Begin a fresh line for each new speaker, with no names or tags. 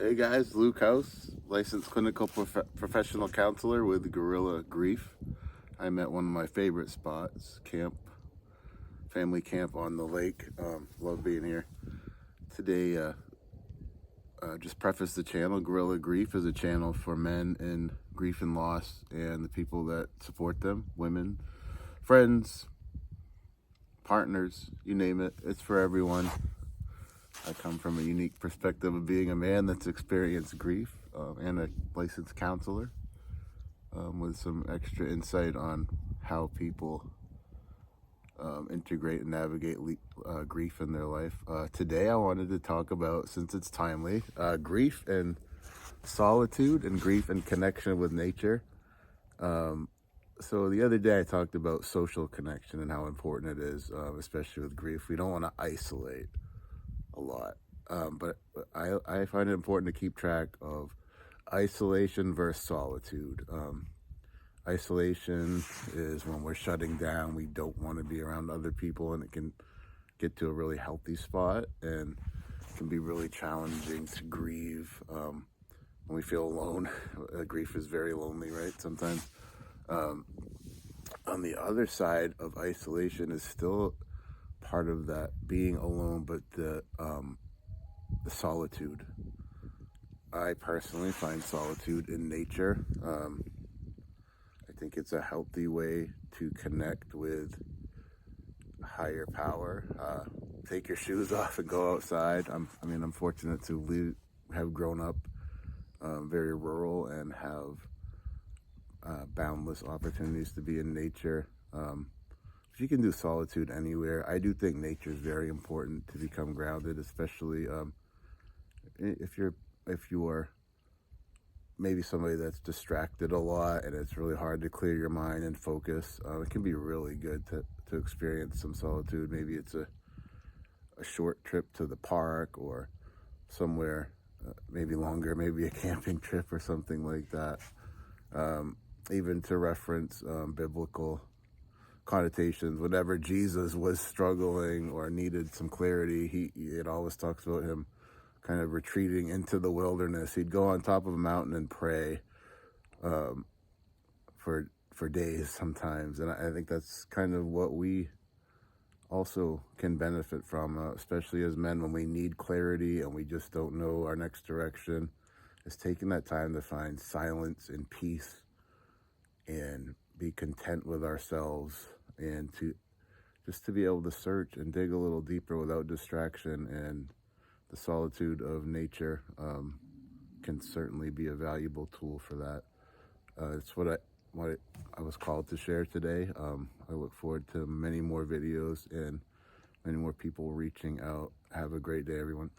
Hey guys, Luke House, licensed clinical professional counselor with Gorilla Grief. I'm at one of my favorite spots, family camp on the lake. Love being here. Today, just preface the channel, Gorilla Grief is a channel for men in grief and loss and the people that support them, women, friends, partners, you name it. It's for everyone. I come from a unique perspective of being a man that's experienced grief and a licensed counselor with some extra insight on how people integrate and navigate grief in their life. Today I wanted to talk about, since it's timely, grief and solitude and grief and connection with nature. So the other day I talked about social connection and how important it is, especially with grief. We don't want to isolate a lot. But I find it important to keep track of isolation versus solitude. Isolation is when we're shutting down, we don't want to be around other people, and it can get to a really healthy spot, and it can be really challenging to grieve when we feel alone. Grief is very lonely, right? Sometimes. On the other side of isolation is still part of that being alone, but the solitude. I personally find solitude in nature. I think it's a healthy way to connect with higher power. Take your shoes off and go outside. I'm fortunate to have grown up very rural and have boundless opportunities to be in nature. If you can do solitude anywhere, I do think nature is very important to become grounded, especially if you are maybe somebody that's distracted a lot and it's really hard to clear your mind and focus. It can be really good to experience some solitude. Maybe it's a short trip to the park or somewhere, maybe longer, maybe a camping trip or something like that. Even to reference biblical connotations, whenever Jesus was struggling or needed some clarity, it always talks about him kind of retreating into the wilderness. He'd go on top of a mountain and pray for days sometimes, and I think that's kind of what we also can benefit from, especially as men, when we need clarity and we just don't know our next direction. Is taking that time to find silence and peace and be content with ourselves, and to be able to search and dig a little deeper without distraction. And the solitude of nature can certainly be a valuable tool for that. It's what I was called to share today. I look forward to many more videos and many more people reaching out. Have a great day, everyone.